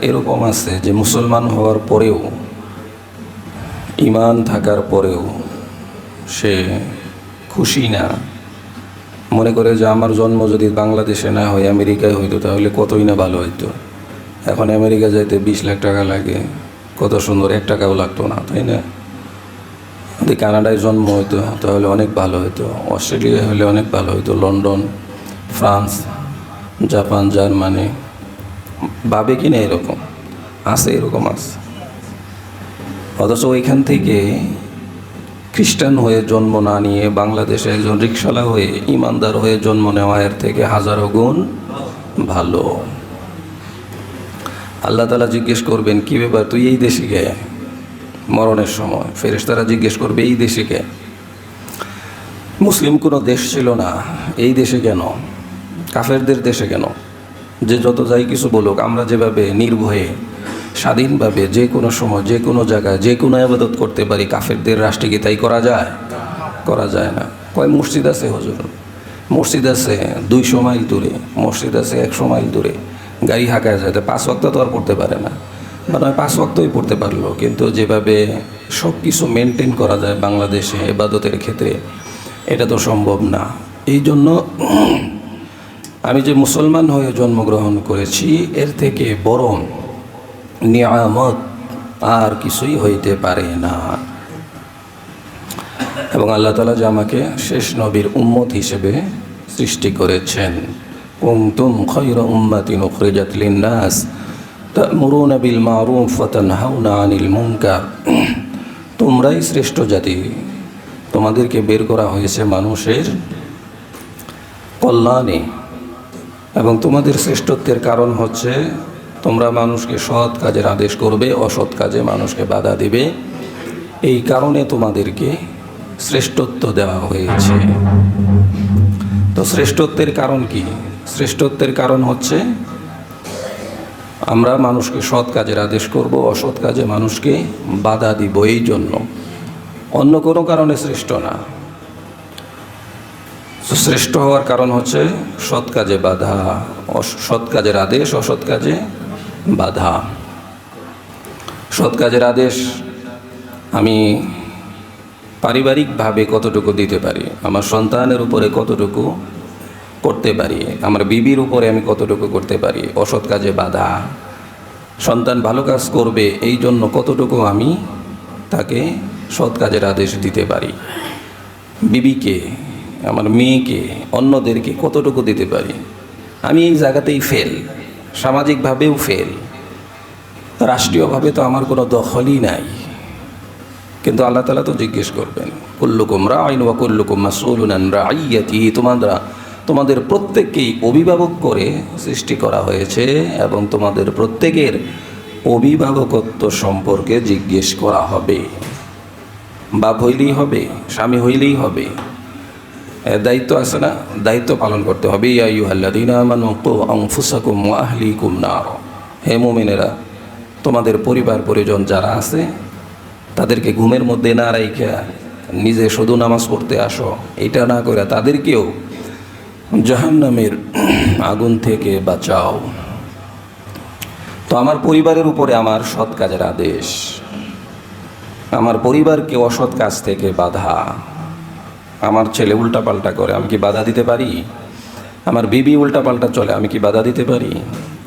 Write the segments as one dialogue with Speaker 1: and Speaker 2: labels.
Speaker 1: এরকম আছে যে মুসলমান হওয়ার পরেও, ইমান থাকার পরেও সে খুশি না, মনে করে যে আমার জন্ম যদি বাংলাদেশে না হয় আমেরিকায় হইতো তাহলে কতই না ভালো হইতো। এখন আমেরিকা যাইতে 20 লাখ টাকা লাগে, কত সুন্দর, 1 টাকাও লাগতো না, তাই না? যদি কানাডায় জন্ম হইতো তাহলে অনেক ভালো হইতো, অস্ট্রেলিয়া হলে অনেক ভালো হইতো, লন্ডন, ফ্রান্স, জাপান, জার্মানি। ভাবে কি না এরকম আছে? এরকম আছে। অথচ ওইখান থেকে খ্রিস্টান হয়ে জন্ম না নিয়ে বাংলাদেশে একজন রিকশালা হয়ে ইমানদার হয়ে জন্ম নেওয়া এর থেকে হাজারো গুণ ভালো। আল্লাহ তাআলা জিজ্ঞেস করবেন, কি ব্যাপার তুই এই দেশে গে? মরণের সময় ফেরেশতারা জিজ্ঞেস করবে, এই দেশে গে? মুসলিম কোনো দেশ ছিল না, এই দেশে কেন? কাফেরদের দেশে কেন? যে যত যাই কিছু বলুক, আমরা যেভাবে নির্ভয়ে স্বাধীনভাবে যে কোনো সময় যে কোনো জায়গায় যে কোনো ইবাদত করতে পারি, কাফেরদের রাষ্ট্রে কি তাই করা যায়? করা যায় না। কয় মসজিদ আছে হুজুর? মসজিদ আছে 200 মাইল দূরে, মসজিদ আছে 100 মাইল দূরে, গাড়ি হাঁকায় যায়। 5 ওয়াক্ত তো আর পড়তে পারে না, বা নয় 5 ওয়াক্তই পড়তে পারলো, কিন্তু যেভাবে সব কিছু মেনটেন করা যায় বাংলাদেশে ইবাদতের ক্ষেত্রে, এটা তো সম্ভব না। এই জন্য আমি যে মুসলমান হয়ে জন্মগ্রহণ করেছি এর থেকে বড় নিয়ামত আর কিছুই হইতে পারে না। এবং আল্লাহ তাআলা যে আমাকে শেষ নবীর উম্মত হিসেবে সৃষ্টি করেছেন, কুনতুম খায়রা উম্মাতিন উখরিজাত লিন-নাস তা'মুরুনা বিল মা'রুফ ওয়া তানহাউনা আনিল মুনকার, তোমরাই শ্রেষ্ঠ জাতি, তোমাদেরকে বের করা হয়েছে মানুষের কল্যাণে, এবং তোমাদের শ্রেষ্ঠত্বের কারণ হচ্ছে তোমরা মানুষকে সৎ কাজের আদেশ করবে, অসৎ কাজে মানুষকে বাধা দিবে। এই কারণে তোমাদেরকে শ্রেষ্ঠত্ব দেওয়া হয়েছে। তো শ্রেষ্ঠত্বের কারণ কি? শ্রেষ্ঠত্বের কারণ হচ্ছে আমরা মানুষকে সৎ কাজের আদেশ করব, অসৎ কাজে মানুষকে বাধা দিব, এই জন্য, অন্য কোনো কারণে শ্রেষ্ঠ না। শ্রেষ্ঠ হওয়ার কারণ হচ্ছে সৎ কাজে বাধা, সৎ কাজের আদেশ, অসৎ কাজে বাধা। সৎ কাজের আদেশ আমি পারিবারিকভাবে কতটুকু দিতে পারি, আমার সন্তানের উপরে কতটুকু করতে পারি, আমার বিবির উপরে আমি কতটুকু করতে পারি। অসৎ কাজে বাধা, সন্তান ভালো কাজ করবে এই জন্য কতটুকু আমি তাকে সৎ কাজের আদেশ দিতে পারি। বিবিকে, আমার মেয়েকে, অন্যদেরকে কতটুকু দিতে পারি। আমি এই জায়গাতেই ফেল, সামাজিকভাবেও ফেল, রাষ্ট্রীয়ভাবে তো আমার কোনো দখলই নাই। কিন্তু আল্লাহ তাআলা তো জিজ্ঞেস করবেন, কুল্লুকুম রাঈন ওয়া কুল্লুকুম মাসউলুন আন রাঈয়াতিহি, তোমাদের প্রত্যেককেই অভিভাবক করে সৃষ্টি করা হয়েছে এবং তোমাদের প্রত্যেকের অভিভাবকত্ব সম্পর্কে জিজ্ঞেস করা হবে। বাপ হইলেই হবে, স্বামী হইলেই হবে, দায়িত্ব আছে না? দায়িত্ব পালন করতে হবে। ইয়া আইয়ুহাল্লাযীনা আমানু কু আনফুসাকুম ওয়া আহলিকুম নার, হে মুমিনেরা, তোমাদের পরিবার পরিজন যারা আছে তাদেরকে ঘুমের মধ্যে না রাইখা নিজে শুধু নামাজ পড়তে আসো, এটা না করে তাদেরকেও জাহান্নামের আগুন থেকে বাঁচাও। তো আমার পরিবারের উপরে আমার সৎ কাজের আদেশ, আমার পরিবারকে অসৎ কাজ থেকে বাধা। আমার ছেলে উল্টাপাল্টা করে, আমি কি বাধা দিতে পারি? আমার বিবি উল্টাপাল্টা চলে, আমি কি বাধা দিতে পারি?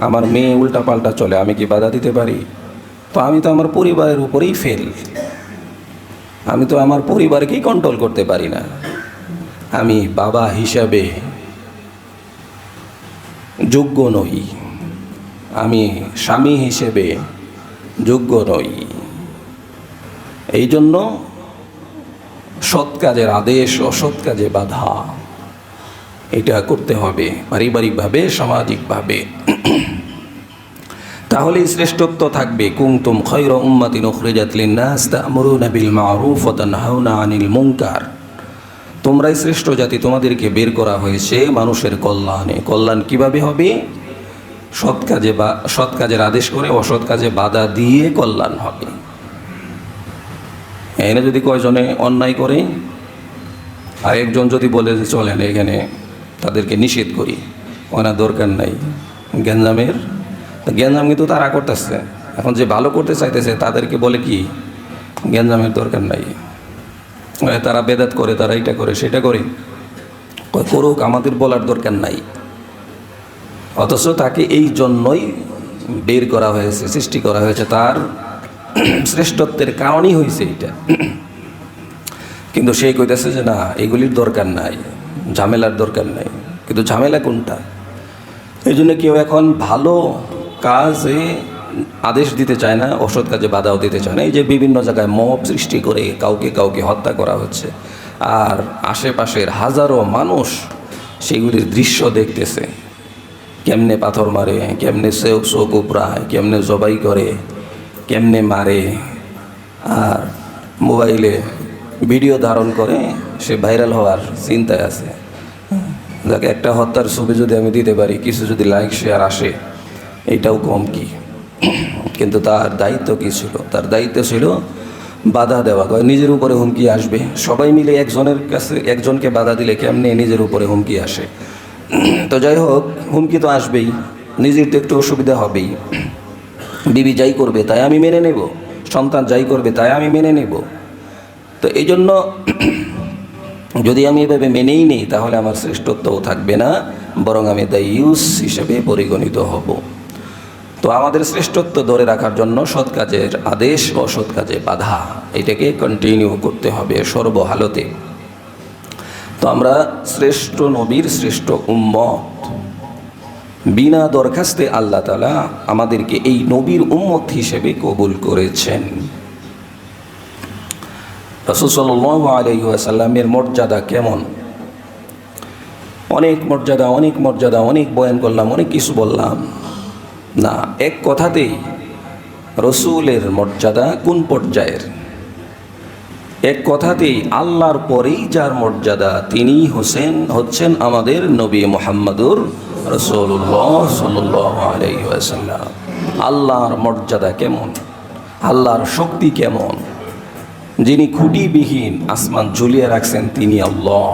Speaker 1: আমার মেয়ে উল্টাপাল্টা চলে, আমি কি বাধা দিতে পারি? তো আমি তো আমার পরিবারের উপরেই ফেল, আমি তো আমার পরিবারকেই কন্ট্রোল করতে পারি না। আমি বাবা হিসাবে যোগ্য নই, আমি স্বামী হিসেবে যোগ্য নই। এই জন্য সৎ কাজের আদেশ, অসৎ কাজে বাধা, এটা করতে হবে পারিবারিকভাবে, সামাজিকভাবে। তাহলেই শ্রেষ্ঠত্ব থাকবে। কুনতুম খায়রা উম্মাতিন উখরিজাত লিন-নাস তা'মুরুনা বিল মা'রুফ ওয়া তানহাউনা আনিল মুনকার, তোমরাই শ্রেষ্ঠ জাতি, তোমাদেরকে বের করা হয়েছে মানুষের কল্যাণে। কল্যাণ কিভাবে হবে? সৎ কাজের আদেশ করে অসৎ কাজে বাধা দিয়ে কল্যাণ হবে। এখানে যদি কয়জনে অন্যায় করে আর একজন যদি বলে যে চলেন এখানে তাদেরকে নিষেধ করি, ওনার দরকার নাই, গ্যাঞ্জামের গ্যাঞ্জাম কিন্তু তারা করতেছে। এখন যে ভালো করতে চাইতেছে তাদেরকে বলে কি গ্যাঞ্জামের দরকার নাই, তারা বেদাত করে, তারা এটা করে সেটা করে, করুক, আমাদের বলার দরকার নাই। অথচ তাকে এই জন্যই বের করা হয়েছে, সৃষ্টি করা হয়েছে, তার শ্রেষ্ঠত্বের কারণই হয়েছে এটা। কিন্তু সে কইতেছে যে না, এগুলির দরকার নাই, ঝামেলার দরকার নাই। কিন্তু ঝামেলা কোনটা? এই জন্য কেউ এখন ভালো কাজে আদেশ দিতে চায় না, অসৎ কাজে বাধাও দিতে চায় না। এই যে বিভিন্ন জায়গায় মব সৃষ্টি করে কাউকে কাউকে হত্যা করা হচ্ছে, আর আশেপাশের হাজারো মানুষ সেগুলির দৃশ্য দেখতেছে, কেমনে পাথর মারে, কেমনে চোখ উপড়ায়, কেমনে জবাই করে, কেমনে মারে, আর মোবাইলে ভিডিও ধারণ করে সে ভাইরাল হওয়ার চিন্তায় আছে। যাকে একটা হত্যার ছবি যদি আমি দিতে পারি, কিছু যদি লাইক শেয়ার আসে, এইটাও কম কি। কিন্তু তার দায়িত্ব কী ছিল? তার দায়িত্ব ছিল বাধা দেওয়া। নিজের উপরে হুমকি আসবে, সবাই মিলে একজনের কাছে একজনকে বাধা দিলে কেমনে নিজের উপরে হুমকি আসে। তো যাই হোক, হুমকি তো আসবেই, নিজের তো একটু অসুবিধা হবেই। বিবি যাই করবে তাই আমি মেনে নেব, সন্তান যাই করবে তাই আমি মেনে নেব। তো এই জন্য যদি আমি এভাবে মেনেই নিই, তাহলে আমার শ্রেষ্ঠত্বও থাকবে না, বরং আমি দায়ুস হিসেবে পরিগণিত হব। তো আমাদের শ্রেষ্ঠত্ব ধরে রাখার জন্য সৎ কাজের আদেশ, অসৎ কাজে বাধা, এটাকে কন্টিনিউ করতে হবে সর্বহালতে। তো আমরা শ্রেষ্ঠ নবীর শ্রেষ্ঠ উম্মত, বিনা দরখাস্তে আল্লাহ তাআলা আমাদেরকে এই নবীর উম্মত হিসেবে কবুল করেছেন। রাসূল সাল্লাল্লাহু আলাইহি ওয়াসাল্লামের মর্যাদা কেমন? অনেক মর্যাদা, অনেক মর্যাদা, অনেক বয়ান করলাম, অনেক কিছু বললাম না, এক কথাতেই রসুলের মর্যাদা কোন পর্যায়ের? এক কথাতেই আল্লাহর পরেই যার মর্যাদা, তিনি হচ্ছেন আমাদের নবী মুহাম্মদুর রাসূলুল্লাহ সাল্লাল্লাহু আলাইহি ওয়াসাল্লাম। আল্লাহর মর্যাদা কেমন, আল্লাহর শক্তি কেমন? যিনি খুঁটিবিহীন আসমান ঝুলিয়ে রাখছেন তিনি আল্লাহ।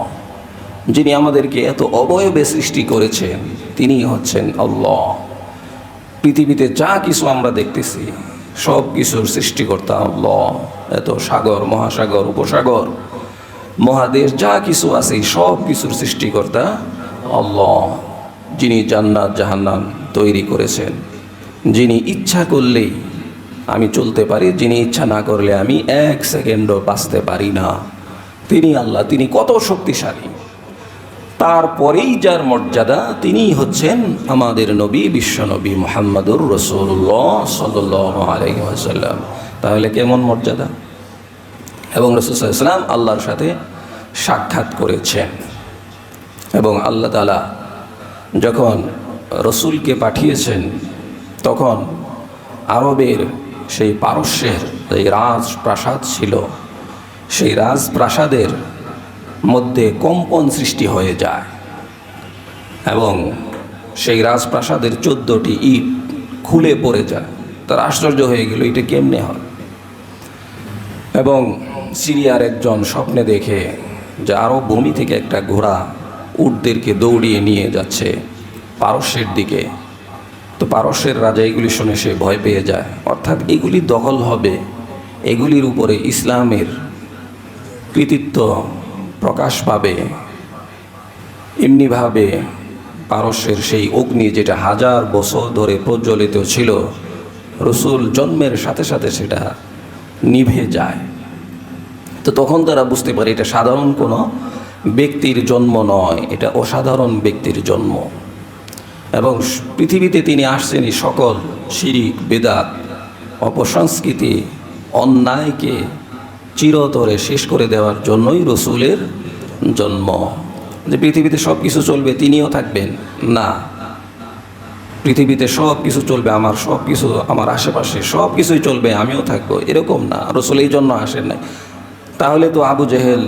Speaker 1: যিনি আমাদেরকে এত অবয়বে সৃষ্টি করেছেন তিনি হচ্ছেন আল্লাহ। পৃথিবীতে যা কিছু আমরা দেখতেছি সব কিছুর সৃষ্টিকর্তা আল্লাহ। এত সাগর, মহাসাগর, উপসাগর, মহাদেশ যা কিছু আছে সব কিছুর সৃষ্টিকর্তা আল্লাহ। যিনি জান্নাত জাহান্নাম তৈরি করেছেন, যিনি ইচ্ছা করলেই আমি চলতে পারি, যিনি ইচ্ছা না করলে আমি এক সেকেন্ডও বাঁচতে পারি না, তিনি আল্লাহ। তিনি কত শক্তিশালী। তারপরেই যার মর্যাদা, তিনি হচ্ছেন আমাদের নবী, বিশ্বনবী মুহাম্মদুর রাসূলুল্লাহ সাল্লাল্লাহু আলাইহি ওয়াসাল্লাম। তাহলে কেমন মর্যাদা? এবং রাসূল সাল্লাল্লাহু আলাইহি ওয়াসাল্লাম আল্লাহর সাথে সাক্ষাৎ করেছেন, এবং আল্লাহ তাআলা যখন রসুলকে পাঠিয়েছেন তখন আরবের সেই পারস্যের যে রাজপ্রাসাদ ছিল, সেই রাজপ্রাসাদের মধ্যে কম্পন সৃষ্টি হয়ে যায়, এবং সেই রাজপ্রাসাদের 14টি ইট খুলে পড়ে যায়। তার আশ্চর্য হয়ে গেল, এটা কেমনে হয়? এবং সিরিয়ার একজন স্বপ্নে দেখে যে আরব ভূমি থেকে একটা ঘোড়া উটদেরকে দৌড়িয়ে নিয়ে যাচ্ছে পারস্যের দিকে। তো পারস্যের রাজা এগুলি শুনে সে ভয় পেয়ে যায়, অর্থাৎ এগুলি দখল হবে, এগুলির উপরে ইসলামের কৃতিত্ব প্রকাশ পাবে। এমনিভাবে পারস্যের সেই অগ্নি যেটা 1000 বছর ধরে প্রজ্বলিত ছিল, রসুল জন্মের সাথে সাথে সেটা নিভে যায়। তো তখন তারা বুঝতে পারে এটা সাধারণ কোনো ব্যক্তির জন্ম নয়, এটা অসাধারণ ব্যক্তির জন্ম। এবং পৃথিবীতে তিনি আসছেন এই সকল শিরিক, বেদাত, অপসংস্কৃতি, অন্যায়কে চিরতরে শেষ করে দেওয়ার জন্যই রসুলের জন্ম। যে পৃথিবীতে সব কিছু চলবে তিনিও থাকবেন না, পৃথিবীতে সব কিছু চলবে, আমার সব কিছু, আমার আশেপাশে সব কিছুই চলবে, আমিও থাকবো, এরকম না। রসুল এই জন্য আসেন নাই। তাহলে তো আবু জেহেল,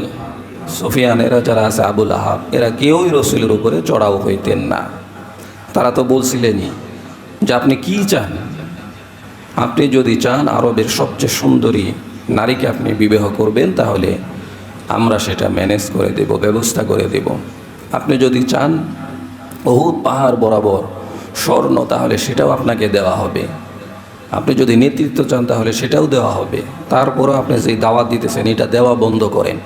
Speaker 1: সুফিয়ান, এরা যারা আছে, আবুল আহাব, এরা কেউই রসুলের উপরে চড়াও হইতেন না। তারা তো বলছিলেনই যে আপনি কি চান? আপনি যদি চান আরবের সবচেয়ে সুন্দরী নারীকে আপনি বিবাহ করবেন, তাহলে আমরা সেটা ম্যানেজ করে দেব, ব্যবস্থা করে দেব। আপনি যদি চান উহুদ পাহাড় বরাবর স্বর্ণ, তাহলে সেটাও আপনাকে দেওয়া হবে। আপনি যদি নেতৃত্ব চান তাহলে সেটাও দেওয়া হবে। তারপরও আপনি যেই দাওয়াত দিতেছেন এটা দেওয়া বন্ধ করেন।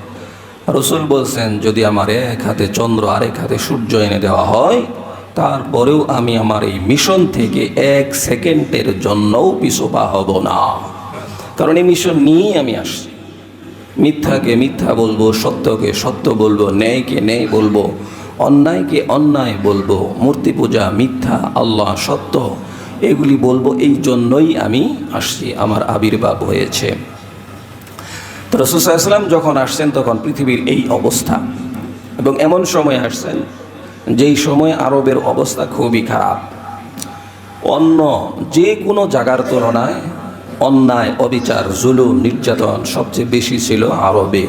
Speaker 1: রসুল বলছেন, যদি আমার এক হাতে চন্দ্র আরেক হাতে সূর্য এনে দেওয়া হয়, তারপরেও আমি আমার এই মিশন থেকে 1 সেকেন্ডের জন্যও পিছপা হব না। কারণ এই মিশন নিয়েই আমি আসছি। মিথ্যাকে মিথ্যা বলবো, সত্যকে সত্য বলবো, ন্যায়কে ন্যায় বলবো, অন্যায়কে অন্যায় বলবো, মূর্তি পূজা মিথ্যা, আল্লাহ সত্য, এগুলি বলবো। এই জন্যই আমি আসছি, আমার আবির্ভাব হয়েছে। তো রাসূল সাল্লাল্লাহু আলাইহি ওয়াসাল্লাম যখন আসছেন তখন পৃথিবীর এই অবস্থা, এবং এমন সময় আসছেন যেই সময় আরবের অবস্থা খুবই খারাপ। অন্য যে কোনো জায়গার তুলনায় অন্যায়, অবিচার, জুলুম, নির্যাতন সবচেয়ে বেশি ছিল আরবে।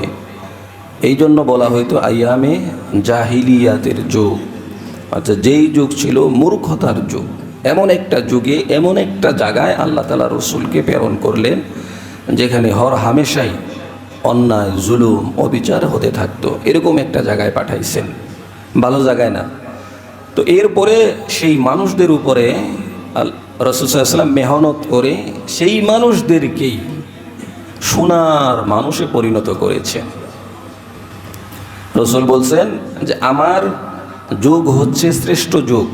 Speaker 1: এই জন্য বলা হয়তো আইয়ামে জাহিলিয়াতের যুগ, অর্থাৎ যেই যুগ ছিল মূর্খতার যুগ। এমন একটা যুগে, এমন একটা জায়গায় আল্লাহ তাআলা রসুলকে প্রেরণ করলেন যেখানে হর হামেশাই অন্যায়, জুলুম, অবিচার হতে থাকতো। এরকম একটা জায়গায় পাঠাইছেন, ভালো জায়গায় না। তো এরপরে সেই মানুষদের উপরে রাসূল সাল্লাল্লাহু আলাইহি ওয়াসাল্লাম মেহনত করে সেই মানুষদেরকেই সোনার মানুষে পরিণত করেছেন। রসুল বলছেন যে আমার যুগ হচ্ছে শ্রেষ্ঠ যুগ,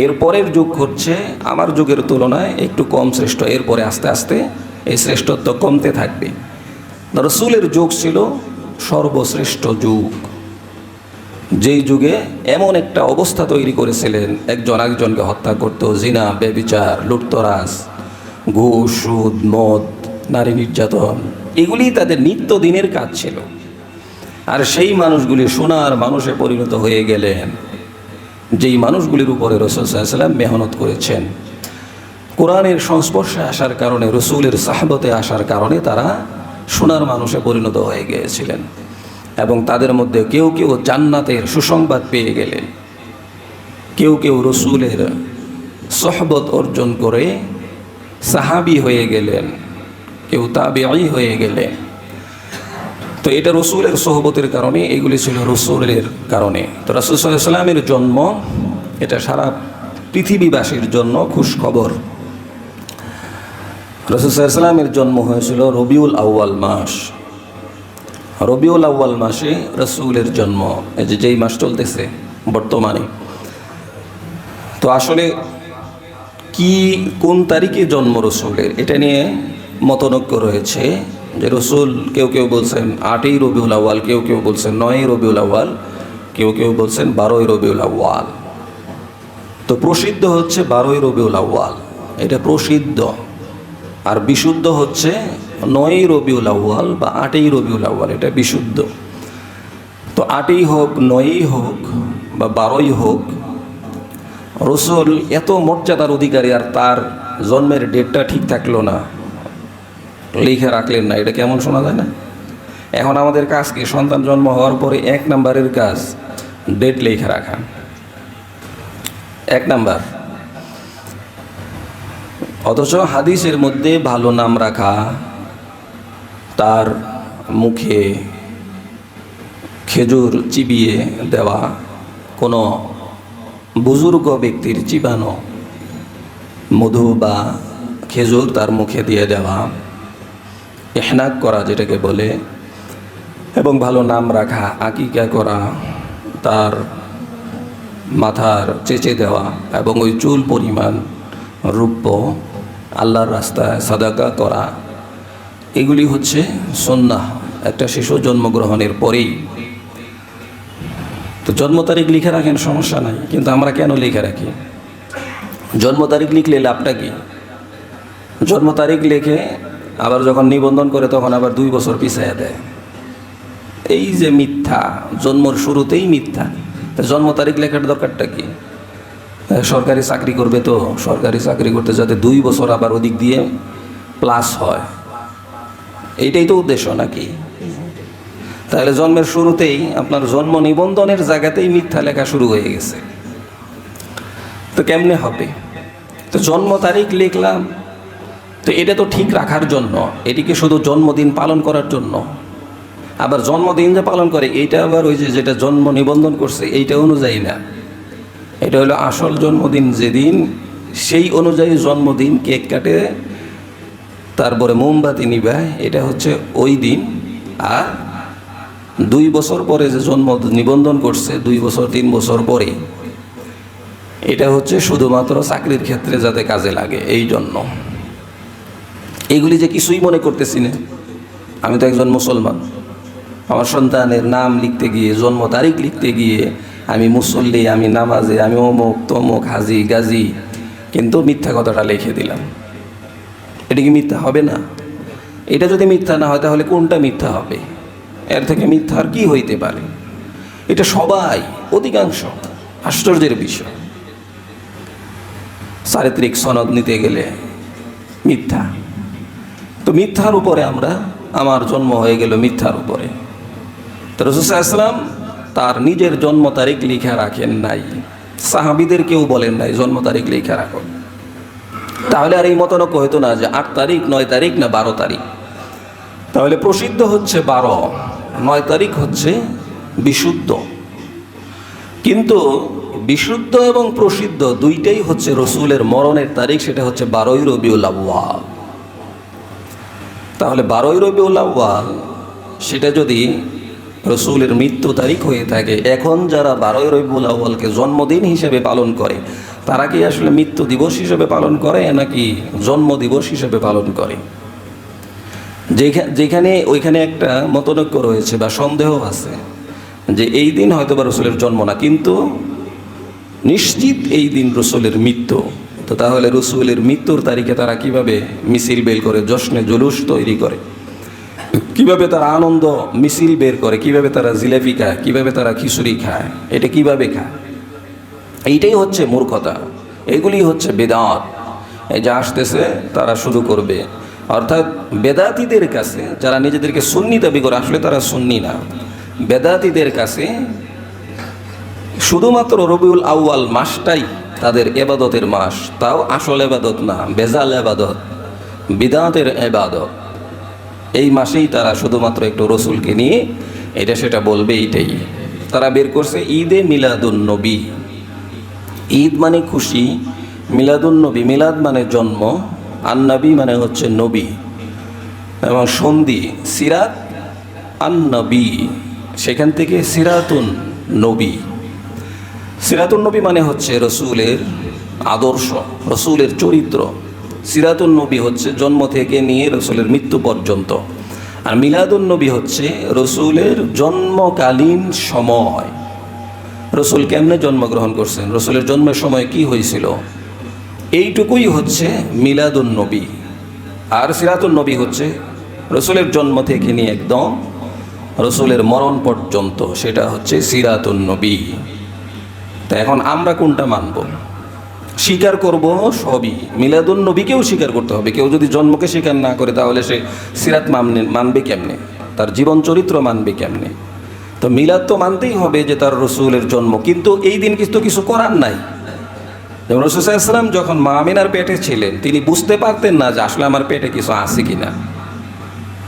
Speaker 1: এরপরের যুগ হচ্ছে আমার যুগের তুলনায় একটু কম শ্রেষ্ঠ, এরপরে আস্তে আস্তে এই শ্রেষ্ঠত্ব কমতে থাকবে। রসুলের যুগ ছিল সর্বশ্রেষ্ঠ যুগ, যেই যুগে এমন একটা অবস্থা তৈরি করেছিলেন, একজন আরেকজনকে হত্যা করত, জিনা, ব্যভিচার, লুটতরাজ, ঘুষ, সুদ, মদ, নারী নির্যাতন, এগুলি তাদের নিত্যদিনের কাজ ছিল। আর সেই মানুষগুলি সোনার মানুষে পরিণত হয়ে গেলেন, যেই মানুষগুলির উপরে রাসূল সাল্লাল্লাহু আলাইহি ওয়াসাল্লাম মেহনত করেছেন। কোরআনের সংস্পর্শে আসার কারণে, রসুলের সাহবতে আসার কারণে তারা সোনার মানুষে পরিণত হয়ে গিয়েছিলেন, এবং তাদের মধ্যে কেউ কেউ জান্নাতের সুসংবাদ পেয়ে গেলেন, কেউ কেউ রসুলের সোহবত অর্জন করে সাহাবি হয়ে গেলেন, কেউ তাবিঈ হয়ে গেলেন। তো এটা রসুলের সোহবতের কারণে, এগুলি ছিল রসুলের কারণে। তো রাসূল সাল্লাল্লাহু আলাইহি ওয়াসাল্লামের জন্ম, এটা সারা পৃথিবীবাসীর জন্য খুশখবর। রাসূল সাল্লাল্লাহু আলাইহি ওয়াসাল্লামের জন্ম হয়েছিল রবিউল আউয়াল মাস। রবিউল আউয়াল মাসে রসুলের জন্ম, এই যে যেই মাস চলতেছে বর্তমানে। তো আসলে কি, কোন তারিখে জন্ম রসুলের, এটা নিয়ে মতনৈক্য রয়েছে। যে রসুল, কেউ কেউ বলছেন 8ই রবিউল আউয়াল, কেউ কেউ বলছেন 9ই রবিউল আউয়াল, কেউ কেউ বলছেন 12ই রবিউল আউয়াল। তো প্রসিদ্ধ হচ্ছে 12ই রবিউল আউয়াল, এটা প্রসিদ্ধ। আর বিশুদ্ধ হচ্ছে 9ই রবিউল আউয়াল বা 8ই রবিউল আউয়াল, এটা বিশুদ্ধ। তো 8ই হোক, 9ই হোক বা 12ই হোক, রসুল এত মর্যাদার অধিকারী, আর তার জন্মের ডেটটা ঠিক থাকলো না, লিখে রাখলেন না। এটা কেমন শোনা যায় না? এখন আমাদের কাজ কি? সন্তান জন্ম হওয়ার পরে 1 নাম্বারের কাজ ডেট লিখে রাখা, 1 নাম্বার। অথচ হাদিসের মধ্যে ভালো নাম রাখা, তার মুখে খেজুর চিবিয়ে দেওয়া, কোনো বুজুর্গ ব্যক্তির চিবানো মধু বা খেজুর তার মুখে দিয়ে দেওয়া, ইহনাক করা যেটাকে বলে, এবং ভালো নাম রাখা, আকিকা করা, তার মাথার চেঁচে দেওয়া, এবং ওই চুল পরিমাণ রূপ্য আল্লাহর রাস্তায় সাদাকা করা, এগুলি হচ্ছে সুন্নাহ একটা শিশু জন্মগ্রহণের পরেই। তো জন্ম তারিখ লিখে রাখেন, সমস্যা নাই, কিন্তু আমরা কেন লিখে রাখি? জন্ম তারিখ লিখলে লাভটা কি? জন্ম তারিখ লিখে আবার যখন নিবন্ধন করে তখন আবার 2 বছর পিছাইয়া দেয়। এই যে মিথ্যা, জন্মর শুরুতেই মিথ্যা। জন্ম তারিখ লেখার দরকারটা কি? সরকারি চাকরি করবে, তো সরকারি চাকরি করতে যাতে 2 বছর আবার ওদিক দিয়ে প্লাস হয়, এইটাই তো উদ্দেশ্য নাকি? তাহলে জন্মের শুরুতেই আপনার জন্ম নিবন্ধনের জায়গাতেই মিথ্যা লেখা শুরু হয়ে গেছে, তো কেমনে হবে? তো জন্ম তারিখ লিখলাম, তো এটা তো ঠিক রাখার জন্য, এটিকে শুধু জন্মদিন পালন করার জন্য। আবার জন্মদিন যে পালন করে এইটা আবার ওই যে যেটা জন্ম নিবন্ধন করছে এইটা অনুযায়ী না, এটা হলো আসল জন্মদিন যেদিন, সেই অনুযায়ী জন্মদিন, কেক কাটে, তারপরে মোমবাতি নিবায়, এটা হচ্ছে ওই দিন। আর 2 বছর পরে যে জন্ম নিবন্ধন করছে, 2 বছর 3 বছর পরে, এটা হচ্ছে শুধুমাত্র চাকরির ক্ষেত্রে যাতে কাজে লাগে এই জন্য। এইগুলি যে কিছুই মনে করতেছি না। আমি তো একজন মুসলমান, আমার সন্তানের নাম লিখতে গিয়ে, জন্ম তারিখ লিখতে গিয়ে আমি মুসল্লি, আমি নামাজে, আমি অমুক তমুক, হাজি গাজী, কিন্তু মিথ্যা কথাটা লিখে দিলাম। এটা কি মিথ্যা হবে না? এটা যদি মিথ্যা না হয় তাহলে কোনটা মিথ্যা হবে? এর থেকে মিথ্যা আর কি হইতে পারে? এটা সবাই, অধিকাংশ। আশ্চর্যের বিষয়, চারিত্রিক সনদ নিতে গেলে মিথ্যা। তো মিথ্যার উপরে আমার জন্ম হয়ে গেল মিথ্যার উপরে। তো রাসূল সাল্লাল্লাহু আলাইহি ওয়াসাল্লাম তার নিজের জন্ম তারিখ লিখে রাখেন নাই, সাহাবীদের কেউ বলেন নাই জন্ম তারিখ লিখে রাখো। তাহলে আর এই মতনৈক্য হতো না যে 8 তারিখ, 9 তারিখ না 12 তারিখ। তাহলে প্রসিদ্ধ হচ্ছে 12, 9 তারিখ হচ্ছে বিশুদ্ধ। কিন্তু বিশুদ্ধ এবং প্রসিদ্ধ দুইটাই হচ্ছে রসুলের মরণের তারিখ, সেটা হচ্ছে 12ই রবিউল আউয়াল। তাহলে 12ই রবিউল আউয়াল সেটা যদি রসুলের মৃত্যু তারিখ হয়ে থাকে, এখন যারা 12ই রবিউল আউয়ালকে জন্মদিন হিসেবে পালন করে, তারা কি আসলে মৃত্যু দিবস হিসেবে পালন করে নাকি জন্ম দিবস হিসেবে পালন করে? যেখানে ওইখানে একটা মতনৈক্য রয়েছে বা সন্দেহ আছে যে এই দিন হয়তো বা রসুলের জন্ম না, কিন্তু নিশ্চিত এই দিন রসুলের মৃত্যু। তো তাহলে রসুলের মৃত্যুর তারিখে তারা কিভাবে মিছিল বের করে, জশ্নে জুলুস তৈরি করে, কিভাবে তারা আনন্দ মিছিল বের করে, কিভাবে তারা জিলাপি খায়, কিভাবে তারা খিচুড়ি খায়, এটা কিভাবে খায়? এইটাই হচ্ছে মূর্খতা, এগুলি হচ্ছে বেদাত। এই যে আসতেছে তারা শুরু করবে, অর্থাৎ বেদাতীদের কাছে, যারা নিজেদেরকে সুন্নি দাবি করে, আসলে তারা সুন্নি না, বেদাতীদের কাছে শুধুমাত্র রবিউল আউয়াল মাসটাই তাদের এবাদতের মাস, তাও আসল এবাদত না, বেজাল এবাদত, বিদাতের এবাদত। এই মাসেই তারা শুধুমাত্র একটু রসুলকে নিয়ে এটা সেটা বলবে, এইটাই তারা বের করছে ঈদে মিলাদুন নবী। ঈদ মানে খুশি, মিলাদুন নবী, মিলাদ মানে জন্ম, আন নবী মানে হচ্ছে নবী, এবং সন্ধি সিরাত আন নবী, সেখান থেকে সিরাতুন নবী। সিরাতুন নবী মানে হচ্ছে রসুলের আদর্শ, রসুলের চরিত্র। সিরাতুন নবী হচ্ছে জন্ম থেকে নিয়ে রসুলের মৃত্যু পর্যন্ত, আর মিলাদুন নবী হচ্ছে রসুলের জন্মকালীন সময়। রসুল কেমনে জন্মগ্রহণ করছেন, রসুলের জন্মের সময় কি হয়েছিল, এইটুকুই হচ্ছে মিলাদুন নবী। আর সিরাতুন নবী হচ্ছে রসুলের জন্ম থেকে নিয়ে একদম রসুলের মরণ পর্যন্ত, সেটা হচ্ছে সিরাতুন নবী। তা এখন আমরা কোনটা মানব? স্বীকার করব সবই, মিলাদুন নবীকেও স্বীকার করতে হবে। কেউ যদি জন্মকে স্বীকার না করে তাহলে সে সিরাত মানবে কেমনে, তার জীবন চরিত্র মানবে কেমনে? তো মিলাদ তো মানতেই হবে যে তার রসুলের জন্ম, কিন্তু এই দিন কিছু করার নাই। যেমন রাসূল সাল্লাল্লাহু আলাইহি ওয়াসাল্লাম যখন মা আমিনার পেটে ছিলেন, তিনি বুঝতে পারতেন না যে আসলে আমার পেটে কিছু আছে কিনা।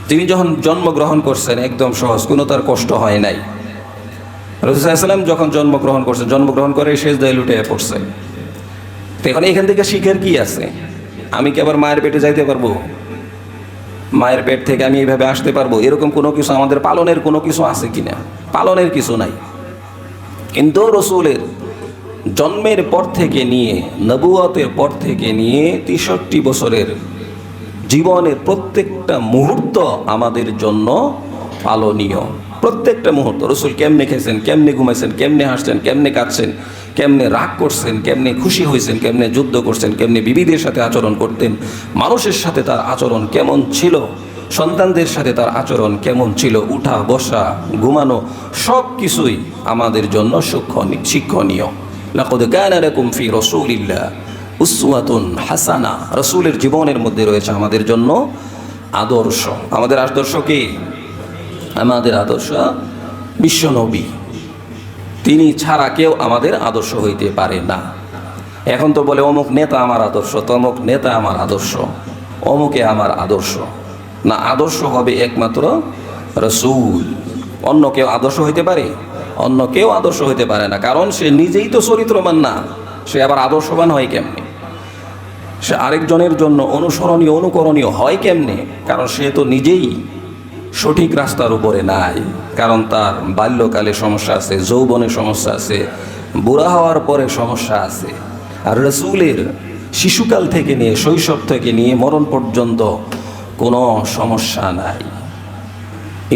Speaker 1: তিনি যখন জন্মগ্রহণ করছেন একদম সহজ, কোনো তার কষ্ট হয় নাই। রাসূল সাল্লাল্লাহু আলাইহি ওয়াসাল্লাম যখন জন্মগ্রহণ করছেন, জন্মগ্রহণ করে সেজদায় লুটে পড়ছেন। তো এখন এখান থেকে শিখার কি আছে? আমি কি আবার মায়ের পেটে যাইতে পারবো? মায়ের পেট থেকে আমি এইভাবে আসতে পারবো? এরকম কোনো কিছু আমাদের পালনের কোনো কিছু আছে কিনা? পালনের কিছু নাই। কিন্তু রসুলের জন্মের পর থেকে নিয়ে, নবুয়তের পর থেকে নিয়ে 63 বছরের জীবনের প্রত্যেকটা মুহূর্ত আমাদের জন্য পালনীয়। প্রত্যেকটা মুহূর্ত রসুল কেমনে খেয়েছেন, কেমনে ঘুমাইছেন, কেমনে হাসছেন, কেমনে কাঁদছেন, কেমনে রাগ করছেন, কেমনে খুশি হয়েছেন, কেমনে যুদ্ধ করছেন, কেমনে বিবিদের সাথে আচরণ করতেন, মানুষের সাথে তার আচরণ কেমন ছিল, সন্তানদের সাথে তার আচরণ কেমন ছিল, উঠা বসা ঘুমানো সব কিছুই আমাদের জন্য শিক্ষণীয়। লাকাদ কানা লাকুম ফি রাসূলিল্লাহ উসওয়াতুন হাসানা। রসুলের জীবনের মধ্যে রয়েছে আমাদের জন্য আদর্শ। আমাদের আদর্শ কি? আমাদের আদর্শ বিশ্বনবী। তিনি ছাড়া কেউ আমাদের আদর্শ হইতে পারে না। এখন তো বলে অমুক নেতা আমার আদর্শ, তমুক নেতা আমার আদর্শ, অমুকে আমার আদর্শ না। আদর্শ হবে একমাত্র রসুল। অন্য কেউ আদর্শ হইতে পারে? অন্য কেউ আদর্শ হইতে পারে না, কারণ সে নিজেই তো চরিত্রবান না, সে আবার আদর্শবান হয় কেমনে? সে আরেকজনের জন্য অনুসরণীয় অনুকরণীয় হয় কেমনে? কারণ সে তো নিজেই সঠিক রাস্তার উপরে নাই, কারণ তার বাল্যকালে সমস্যা আছে, যৌবনে সমস্যা আছে, বুড়া হওয়ার পরে সমস্যা আছে। আর রাসূলের শিশুকাল থেকে নিয়ে, শৈশব থেকে নিয়ে মরণ পর্যন্ত কোনো সমস্যা নাই।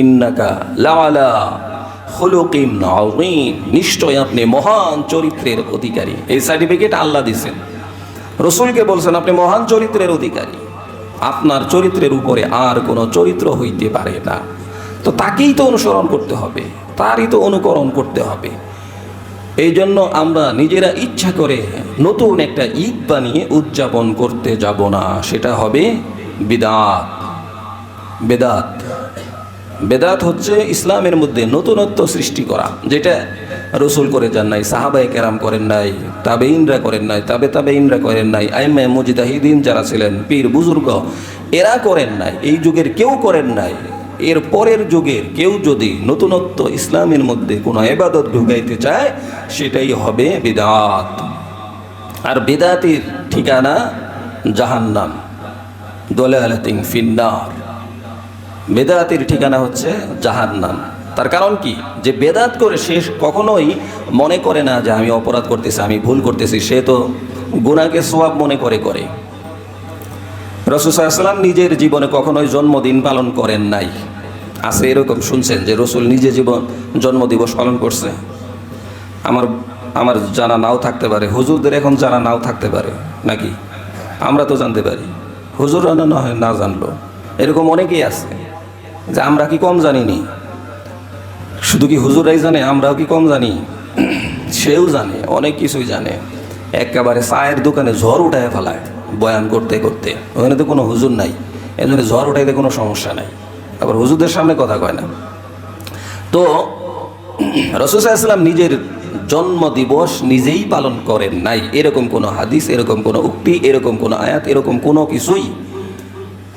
Speaker 1: ইন্নাকা লাআলা খুলুকিন আযীম, নিশ্চয় আপনি মহান চরিত্রের অধিকারী। এই সার্টিফিকেট আল্লাহ দিয়েছেন, রসুলকে বলছেন আপনি মহান চরিত্রের অধিকারী, আপনার চরিত্রের উপরে আর কোনো চরিত্র হইতে পারে না। তো তাকেই তো অনুসরণ করতে হবে, তারই তো অনুকরণ করতে হবে। এই জন্য আমরা নিজেরা ইচ্ছা করে নতুন একটা ঈদ বানিয়ে উদযাপন করতে যাব না, সেটা হবে বিদআত। বেদাত বেদাত হচ্ছে ইসলামের মধ্যে নতুনত্ব সৃষ্টি করা, যেটা রসুল করে যান নাই, সাহাবায়ে কেরাম করেন নাই, তাবেঈনরা করেন নাই, তাবেঈনরা করেন নাই, আইম্মায়ে মুজতাহিদিন যারা ছিলেন, পীর বুজুর্গ, এরা করেন নাই, এই যুগের কেউ করেন নাই। এর পরের যুগের কেউ যদি নতুনত্ব ইসলামের মধ্যে কোনো ইবাদত ঢুকাইতে চায়, সেটাই হবে বিদআত। আর বিদআতের ঠিকানা জাহান্নাম, দালালাতিন ফিন্নার। বেদাতের ঠিকানা হচ্ছে জাহান্নাম। তার কারণ কি? যে বেদাত করে সে কখনোই মনে করে না যে আমি অপরাধ করতেছি, আমি ভুল করতেছি, সে তো গুনাহকে সওয়াব মনে করে। রাসূল সাল্লাল্লাহু আলাইহি ওয়াসাল্লাম নিজের জীবনে কখনোই জন্মদিন পালন করেন নাই। আছে এরকম শুনছেন যে রসুল নিজে জন্মদিবস পালন করছে? আমার জানা নাও থাকতে পারে, হুজুরদের এখন জানা নাও থাকতে পারে, নাকি? আমরা তো জানতে পারি, হুজুররা না হয় না জানলো, এরকম অনেকেই আছে যে আমরা কি কম জানিনি? শুধু কি হুজুরাই জানে, আমরাও কি কম জানি? সেও জানে, অনেক কিছুই জানে। একেবারে চায়ের দোকানে ঝড় উঠায় ফেলায় বয়ান করতে করতে, ওখানে তো কোনো হুজুর নাই, এজন্য ঝড় উঠাইতে কোনো সমস্যা নাই, আবার হুজুরদের সামনে কথা কয় না। তো রাসূল সাল্লাল্লাহু আলাইহি ওয়াসাল্লাম নিজের জন্মদিবস নিজেই পালন করেন নাই, এরকম কোনো হাদিস, এরকম কোনো উক্তি, এরকম কোনো আয়াত, এরকম কোনো কিছুই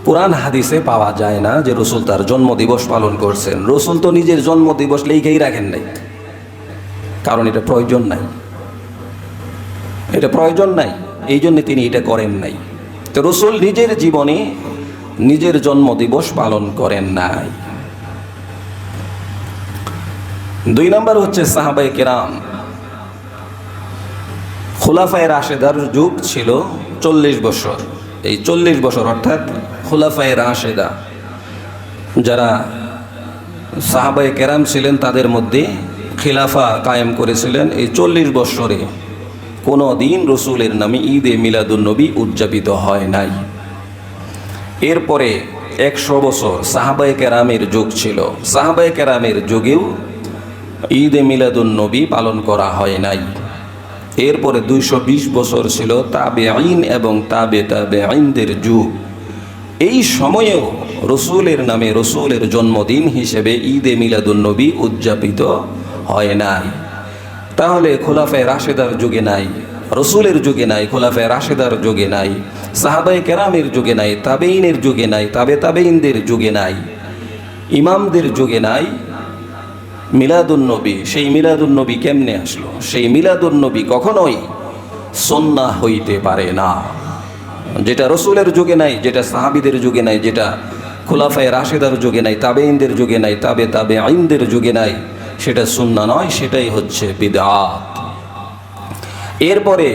Speaker 1: কোরআন হাদিসে পাওয়া যায় না যে রসুল তার জন্মদিবস পালন করছেন। রসুল তো নিজের জন্মদিবস লিখেই রাখেন নাই, কারণ এটা প্রয়োজন নাই, এটা প্রয়োজন নাই, এই জন্য তিনি এটা করেন নাই। তো রসুল নিজের জীবনে নিজের জন্মদিবস পালন করেন নাই। 2 নম্বর হচ্ছে সাহাবায়ে কেরাম। খুলাফায়ে রাশেদার যুগ ছিল 40 বছর। এই 40 বছর অর্থাৎ খুলাফায়ে রাশেদা যারা সাহাবায়ে কেরাম ছিলেন, তাদের মধ্যে খিলাফা কায়েম করেছিলেন। এই 40 বছরে কোনো দিন রসুলের নামে ঈদে মিলাদুন্নবী উদযাপিত হয় নাই। এরপরে 100 বছর সাহাবায়ে কেরামের যুগ ছিল, সাহাবায়ে কেরামের যুগেও ঈদে মিলাদুন্নবী পালন করা হয় নাই। এরপরে 220 বছর ছিল তাবেঈন এবং তাবেঈনদের যুগ। এই সময়েও রসুলের নামে রসুলের জন্মদিন হিসেবে ঈদে মিলাদুন্নবী উদযাপিত হয় নাই। তাহলে খোলাফায়ে রাশেদার যুগে নাই, রসুলের যুগে নাই, খোলাফায়ে রাশেদার যুগে নাই, সাহাবায়ে কেরামের যুগে নাই, তাবেঈনের যুগে নাই, তাবেঈনদের যুগে নাই, ইমামদের যুগে নাই মিলাদুন্নবী। সেই মিলাদুন্নবী কেমনে আসলো? সেই মিলাদুন্নবী কখনোই সুন্নাহ হইতে পারে না। যেটা রসুলের যুগে নাই, যেটা সাহাবীদের যুগে নাই, যেটা খুলাফায়ে রাশেদার যুগে নাই, তাবেঈনদের যুগে নাই, তাবেঈনদের যুগে নাই, সেটা সুন্নাহ নয়, সেটাই হচ্ছে বিদআত। এরপরে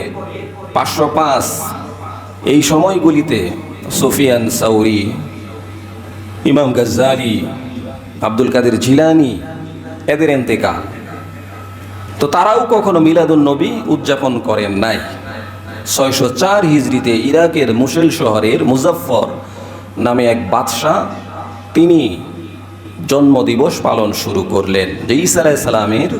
Speaker 1: 505 এই সময়গুলিতে সুফিয়ান সাউরি, ইমাম গাজ্জালি, আব্দুল কাদের জিলানী, এদের ইন্তেকাল। তো তারাও কখনো মিলাদুন্নবী উদযাপন করেন নাই। 604 হিজরিতে ইরাকের মুসেল শহরের মুজাফফর নামে এক বাদশাহ, তিনি জন্মদিবস পালন শুরু করলেন যে ঈসা আলাইহিস সালামের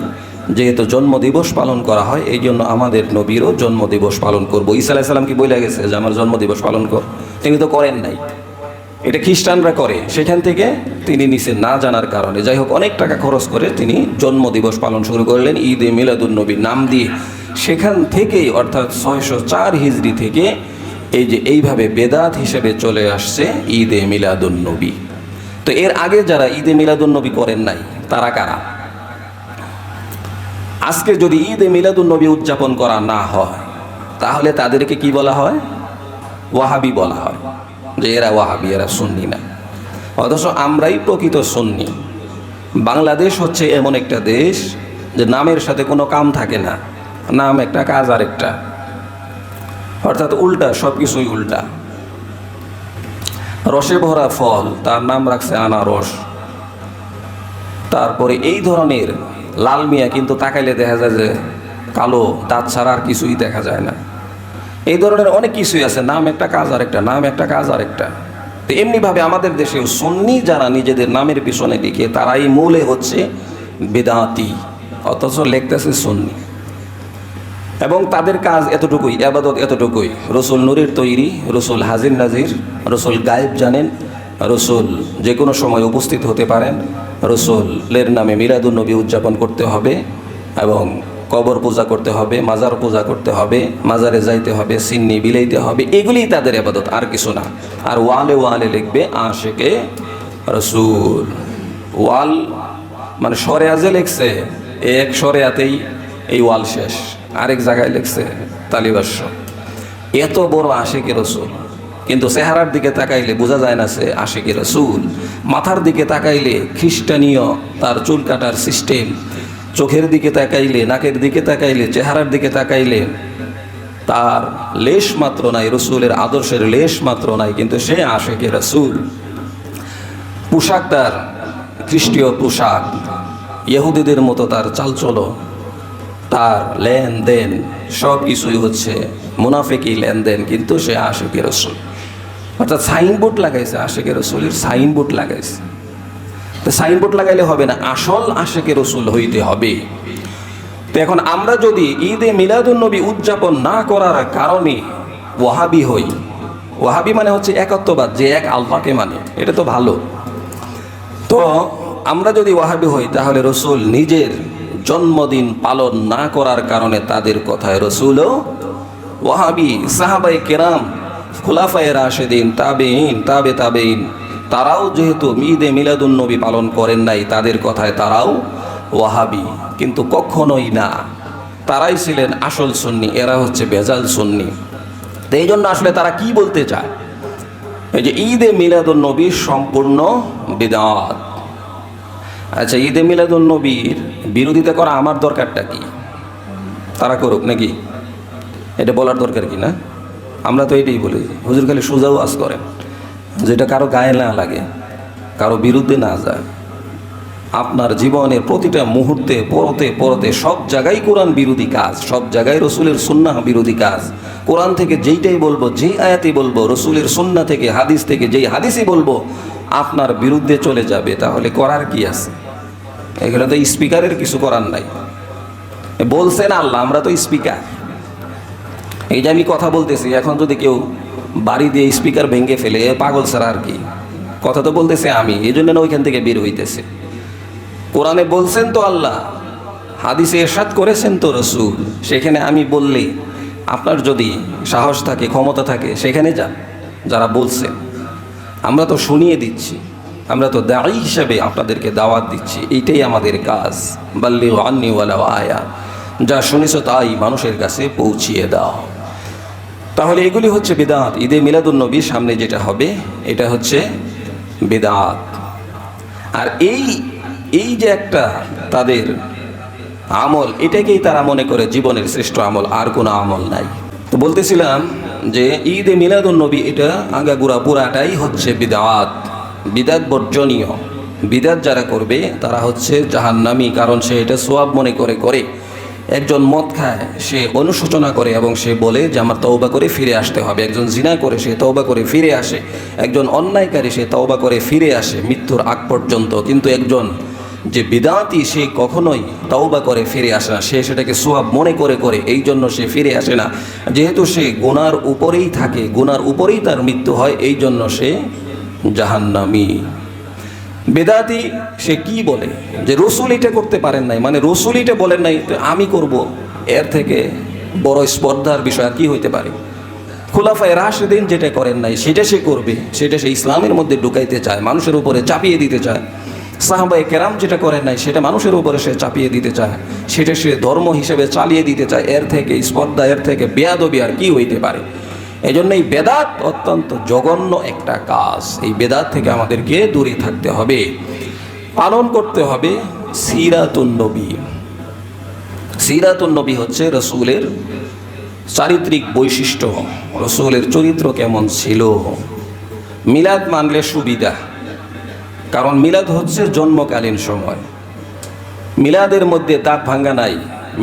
Speaker 1: যেহেতু জন্মদিবস পালন করা হয়, এই জন্য আমাদের নবীরও জন্মদিবস পালন করব। ঈসা আলাইহিস সালাম কি বলে গেছে যে আমার জন্মদিবস পালন কর? তিনি তো করেন নাই, এটা খ্রিস্টানরা করে, সেখান থেকে তিনি নিচে না জানার কারণে, যাই হোক, অনেক টাকা খরচ করে তিনি জন্মদিবস পালন শুরু করলেন ঈদে মিলাদুন্নবী নাম দিয়ে। সেখান থেকেই অর্থাৎ 604 হিজরি থেকে এই যে এইভাবে বেদাত হিসেবে চলে আসছে ঈদে মিলাদুন্নবী। তো এর আগে যারা ঈদে মিলাদুন্নবী করেন নাই তারা কারা? আজকে যদি ঈদে মিলাদুন্নবী উদযাপন করা না হয় তাহলে তাদেরকে কি বলা হয়? ওয়াহাবি বলা হয়, যে এরা ওয়াহাবি, এরা সুন্নি না। অথচ আমরাই প্রকৃত সুন্নি। বাংলাদেশ হচ্ছে এমন একটা দেশ যে নামের সাথে কোনো কাম থাকে না, নাম একটা কাজ আরেকটা, অর্থাৎ উল্টা, সব কিছুই উল্টা। রসে ভরা ফল, তার নাম রাখছে আনারস। তারপরে এই ধরনের লাল মিয়া, কিন্তু তাকাইলে দেখা যায় যে কালো, দাঁত ছাড়া আর কিছুই দেখা যায় না। এই ধরনের অনেক কিছুই আছে, নাম একটা কাজ আরেকটা, নাম একটা কাজ আরেকটা। তো এমনিভাবে আমাদের দেশেও সুন্নি যারা নিজেদের নামের পিছনে লিখে, তারাই মূলে হচ্ছে বেদাতি, অথচ লিখতেছে সুন্নি। এবং তাদের কাজ এতটুকুই, আবাদত এতটুকুই। রসুল নূরের তৈরি, রসুল হাজির নাজির, রসুল গায়েব জানেন, রসুল যে কোনো সময় উপস্থিত হতে পারেন, রসুলের নামে মিলাদুন্নবী উদযাপন করতে হবে, এবং কবর পূজা করতে হবে, মাজার পূজা করতে হবে, মাজারে যাইতে হবে, সিন্নি বিলাইতে হবে, এগুলিই তাদের আবাদত, আর কিছু না। আর ওয়ালে ওয়ালে লিখবে আশিকে রসুল। ওয়াল মানে শরিয়াতে লিখছে, এক শরিয়াতেই এই ওয়াল শেষ, আরেক জায়গায় লিখছে তালিবাস্য। এত বড় আশিকে রসুল, কিন্তু চেহারার দিকে তাকাইলে বোঝা যায় না সে আশিকে রসুল। মাথার দিকে তাকাইলে খ্রিস্টানীয় তার চুল কাটার সিস্টেম, চোখের দিকে তাকাইলে, নাকের দিকে তাকাইলে, চেহারার দিকে তাকাইলে তার লেশ মাত্র নাই, রসুলের আদর্শের লেশ মাত্র নাই, কিন্তু সে আশিকে রসুল। পোশাক তার খ্রিস্টীয় পোশাক, ইহুদিদের মতো তার চালচলো, তার লেনদেন সব কিছুই হচ্ছে মুনাফিকি লেনদেন, কিন্তু সে আশিকে রসুল। অর্থাৎ সাইনবোর্ড লাগাইছে, আশিকে রসুলের সাইনবোর্ড লাগাইছে। তো সাইনবোর্ড লাগাইলে হবে না, আসল আশিকে রসুল হইতে হবে। তো এখন আমরা যদি ঈদে মিলাদুন্নবী উদযাপন না করার কারণে ওয়াহাবি হই, ওয়াহাবি মানে হচ্ছে একত্ববাদ, যে এক আল্লাহকে মানে, এটা তো ভালো। তো আমরা যদি ওয়াহাবি হই, তাহলে রসুল নিজের জন্মদিন পালন না করার কারণে তাদের কথায় রসুলও ওয়াহাবি। সাহাবাই কেরাম, খুলাফায়ে রাশেদিন, তাবেঈন, তাবে তাবেঈন, তারাও যেহেতু ঈদে মিলাদুন্নবী পালন করেন নাই, তাদের কথায় তারাও ওয়াহাবি, কিন্তু কখনোই না। তারাই ছিলেন আসল সুন্নি, এরা হচ্ছে বেজাল সুন্নি। তো এই জন্য আসলে তারা কি বলতে চায়, এই যে ঈদে মিলাদুন্নবী সম্পূর্ণ বিদআত। আচ্ছা, ঈদে মিলাদুন্নবীর বিরোধিতা করা আমার দরকারটা কি? তারা করুক নাকি, এটা বলার দরকার কি না? আমরা তো এটাই বলি, হুজুর খালি সোজা ওয়াজ করেন, যেটা কারো গায়ে না লাগে, কারো বিরুদ্ধে না যায়। আপনার জীবনের প্রতিটা মুহূর্তে পরতে পরতে সব জায়গায় কোরআন বিরোধী কাজ, সব জায়গায় রসুলের সুন্নাহ বিরোধী কাজ। কোরআন থেকে যেইটাই বলবো, যেই আয়াতই বলবো, রসুলের সুন্নাহ থেকে, হাদিস থেকে যেই হাদিসই বলবো, আপনার বিরুদ্ধে চলে যাবে। তাহলে করার কি আছে? এখানে তো স্পিকারের কিছু করার নাই। বলছেন আল্লাহ, আমরা তো স্পিকার। এই যে আমি কথা বলতেছি, এখন যদি কেউ বাড়ি দিয়ে স্পিকার ভেঙে ফেলে, পাগল ছাড়া আর কি। কথা তো বলতেছে আমি, এই জন্য না ওইখান থেকে বের হইতেছে। কোরআনে বলছেন তো আল্লাহ, হাদিসে ইরশাদ করেছেন তো রসুল, সেখানে আমি বললে আপনার যদি সাহস থাকে, ক্ষমতা থাকে, সেখানে যান। যারা বলছেন, আমরা তো শুনিয়ে দিচ্ছি, আমরা তো দাঈ হিসাবে আপনাদেরকে দাওয়াত দিচ্ছি, এইটাই আমাদের কাজ। বাল্লিগু আন্নী ওয়ালাউ আয়া, যা শুনেছো তাই মানুষের কাছে পৌঁছিয়ে দাও। তাহলে এগুলি হচ্ছে বিদআত। ঈদে মিলাদুন্নবীর সামনে যেটা হবে, এটা হচ্ছে বিদআত। আর এই যে একটা তাদের আমল, এটাকেই তারা মনে করে জীবনের শ্রেষ্ঠ আমল, আর কোনো আমল নাই। তো বলতেছিলাম যে ঈদে মিলাদুন্নবী এটা আগাগোড়া পুরাটাই হচ্ছে বিদআত, বিদআত বর্জনীয়। বিদআত যারা করবে তারা হচ্ছে জাহান্নামী, কারণ সে এটা সওয়াব মনে করে। একজন মদ খায়, সে অনুশোচনা করে এবং সে বলে যে আমার তওবা করে ফিরে আসতে হবে। একজন জিনা করে, সে তওবা করে ফিরে আসে। একজন অন্যায়কারী, সে তওবা করে ফিরে আসে মৃত্যুর আগ পর্যন্ত। কিন্তু একজন যে বিদআতি, সে কখনোই তওবা করে ফিরে আসে না, সে সেটাকে সওয়াব মনে করে, এই জন্য সে ফিরে আসে না। যেহেতু সে গুনার উপরেই থাকে, গুনার উপরেই তার মৃত্যু হয়, এই জন্য সে জাহান্নামী। বেদাতি সে কি বলে যে রসুল এটা করতে পারেন নাই, মানে রসুল এটা বলেন নাই তো আমি করব, এর থেকে বড় স্পর্ধার বিষয় আর কি হইতে পারে? খুলাফায়ে রাশেদিন যেটা করেন নাই সেটা সে করবে, সেটা সে ইসলামের মধ্যে ঢুকাইতে চায়, মানুষের উপরে চাপিয়ে দিতে চায়। সাহাবায়ে কেরাম যেটা করেন নাই সেটা মানুষের উপরে সে চাপিয়ে দিতে চায়, সেটা সে ধর্ম হিসেবে চালিয়ে দিতে চায়। এর থেকে স্পর্ধা, এর থেকে বেয়াদবি আর কি হইতে পারে? এই জন্য এই বেদাত অত্যন্ত জঘন্য একটা কাজ। এই বেদাত থেকে আমাদেরকে দূরে থাকতে হবে, পালন করতে হবে সিরাতুন নবী। সিরাতুন নবী হচ্ছে রসুলের চারিত্রিক বৈশিষ্ট্য, রসুলের চরিত্র কেমন ছিল। মিলাদ মানলে সুবিধা, কারণ মিলাদ হচ্ছে জন্মকালীন সময়। মিলাদের মধ্যে দাঁত ভাঙ্গা নাই,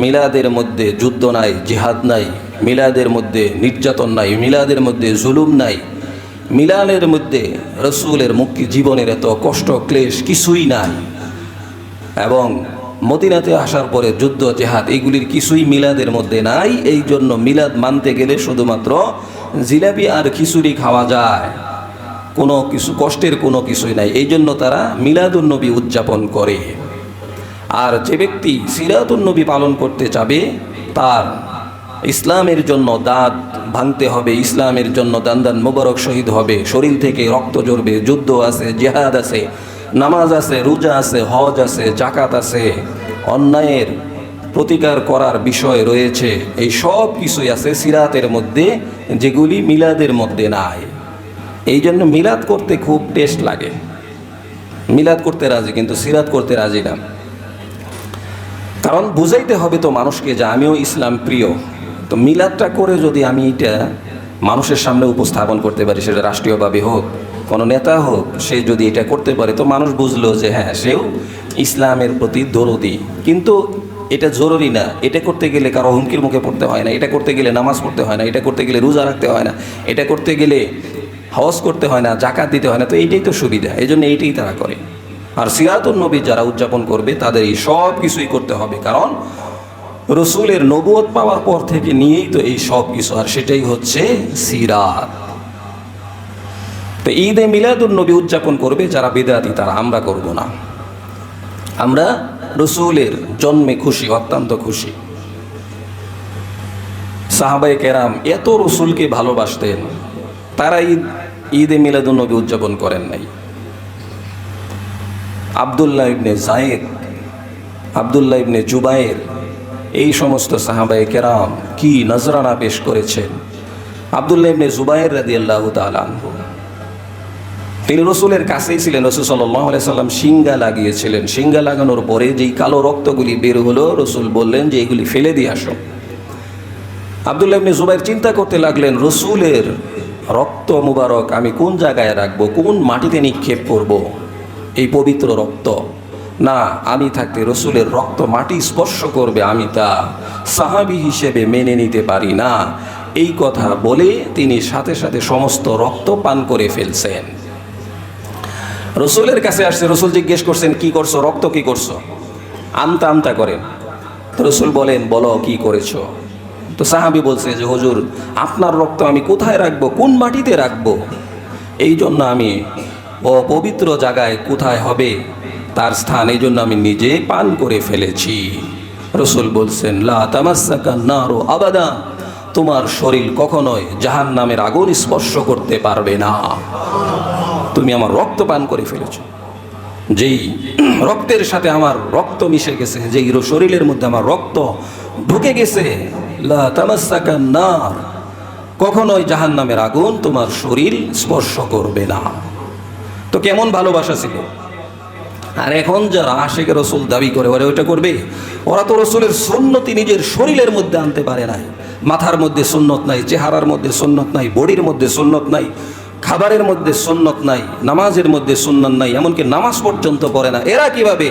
Speaker 1: মিলাদের মধ্যে যুদ্ধ নাই, জিহাদ নাই, মিলাদের মধ্যে নির্যাতন নাই, মিলাদের মধ্যে জুলুম নাই, মিলাদের মধ্যে রসুলের মুক্তি জীবনের এত কষ্ট ক্লেশ কিছুই নাই। এবং মদিনাতে আসার পরে যুদ্ধ জেহাদ এগুলির কিছুই মিলাদের মধ্যে নাই। এই জন্য মিলাদ মানতে গেলে শুধুমাত্র জিলাপি আর খিচুড়ি খাওয়া যায়, কোনো কিছু কষ্টের কোনো কিছুই নাই। এই জন্য তারা মিলাদুন নবী উদযাপন করে। আর যে ব্যক্তি সিরাতুন নবী পালন করতে চাবে তার ইসলামের জন্য দাঁত ভাঙতে হবে, ইসলামের জন্য দান মোবারক শহীদ হবে, শরীর থেকে রক্ত ঝরবে, যুদ্ধ আছে, জেহাদ আছে, নামাজ আছে, রোজা আছে, হজ আছে, জাকাত আছে, অন্যায়ের প্রতিকার করার বিষয় রয়েছে। এই সব কিছুই আছে সিরাতের মধ্যে, যেগুলি মিলাদের মধ্যে নাই। এই জন্য মিলাদ করতে খুব টেস্ট লাগে, মিলাদ করতে রাজি, কিন্তু সিরাত করতে রাজি না। কারণ বুঝাইতে হবে তো মানুষকে যে আমিও ইসলাম প্রিয়। তো মিলাদটা করে যদি আমি এটা মানুষের সামনে উপস্থাপন করতে পারি, সেটা রাষ্ট্রীয়ভাবে হোক, কোনো নেতা হোক, সে যদি এটা করতে পারে তো মানুষ বুঝলো যে হ্যাঁ, সেও ইসলামের প্রতি দরদি। কিন্তু এটা জরুরি না, এটা করতে গেলে কারো হুমকির মুখে পড়তে হয় না, এটা করতে গেলে নামাজ পড়তে হয় না, এটা করতে গেলে রোজা রাখতে হয় না, এটা করতে গেলে হজ করতে হয় না, জাকাত দিতে হয় না। তো এইটাই তো সুবিধা, এই জন্য এইটাই তারা করে। আর সিরাতুন নবী যারা উদযাপন করবে তাদের এই সব কিছুই করতে হবে, কারণ রসুলের নবুয়ত পাওয়ার পর থেকে নিয়েই তো এই সব কিছু, আর সেটাই হচ্ছে সিরাত। তো ঈদে মিলাদুন নবী উদযাপন করবে যারা বিদআতি, তারা। আমরা করব না, আমরা রসুলের জন্মে খুশি, অত্যন্ত খুশি। সাহাবায়ে কেরাম এত রসুলকে ভালোবাসতেন, তারা ঈদে মিলাদুন নবী উদযাপন করেন নাই। আব্দুল্লাহ ইবনে যায়েদ, আব্দুল্লাহ ইবনে জুবায়ের, এই সমস্ত সাহাবায়ে কেরাম কি নজরানা পেশ করেছেন। আব্দুল্লাহ ইবনে জুবায়ের রাদিয়াল্লাহু তাআলা আনহু, তিনি রসুলের কাছেই ছিলেন। রসুল সাল্লাল্লাহু আলাইহি সাল্লাম শিঙ্গা লাগিয়েছিলেন। শিঙ্গা লাগানোর পরে যেই কালো রক্তগুলি বের হলো, রসুল বললেন যে এগুলি ফেলে দিয়ে আসো। আব্দুল্লাহ ইবনে জুবায়ের চিন্তা করতে লাগলেন, রসুলের রক্ত মুবারক আমি কোন জায়গায় রাখবো, কোন মাটিতে নিক্ষেপ করব এই পবিত্র রক্ত? না, আমি থাকতে রসুলের রক্ত মাটি স্পর্শ করবে, আমি তা সাহাবী হিসেবে মেনে নিতে পারি না। এই কথা বলে তিনি সাথে সাথে সমস্ত রক্ত পান করে ফেলছেন। রসুলের কাছে আসছে, রসুল জিজ্ঞেস করছেন কি করছো, রক্ত কি করছো? আমতা আমতা করেন। রসুল বলেন, বলো কি করেছো? তো সাহাবী বলছে যে হুজুর, আপনার রক্ত আমি কোথায় রাখবো, কোন মাটিতে রাখবো? এই জন্য আমি অপবিত্র জায়গায় কোথায় হবে তার স্থান, এই জন্য আমি নিজে পান করে ফেলেছি। রসুল বলছেন, লা তামাসসাকান নারু আবাদা, তোমার শরীর কখনোই জাহান্নামের আগুন স্পর্শ করতে পারবে না, তুমি আমার রক্ত পান করে ফেলেছো। যেই রক্তের সাথে আমার রক্ত মিশে গেছে, যেই শরীরের মধ্যে আমার রক্ত ঢুকে গেছে, লা তামাসসাকান নার, কখনোই জাহান্নামের আগুন তোমার শরীর স্পর্শ করবে না। তো কেমন ভালোবাসা ছিল! আর এখন যারা আশিকে রসুল দাবি করে, ওরা ওইটা করবে? ওরা তো রসুলের সুন্নতি নিজের শরীরের মধ্যে আনতে পারে নাই। মাথার মধ্যে সুন্নত নাই, চেহারার মধ্যে সুন্নত নাই, বডির মধ্যে সুন্নত নাই, খাবারের মধ্যে সুন্নত নাই, নামাজের মধ্যে সুন্নত নাই, এমনকি নামাজ পর্যন্ত পড়ে না। এরা কিভাবে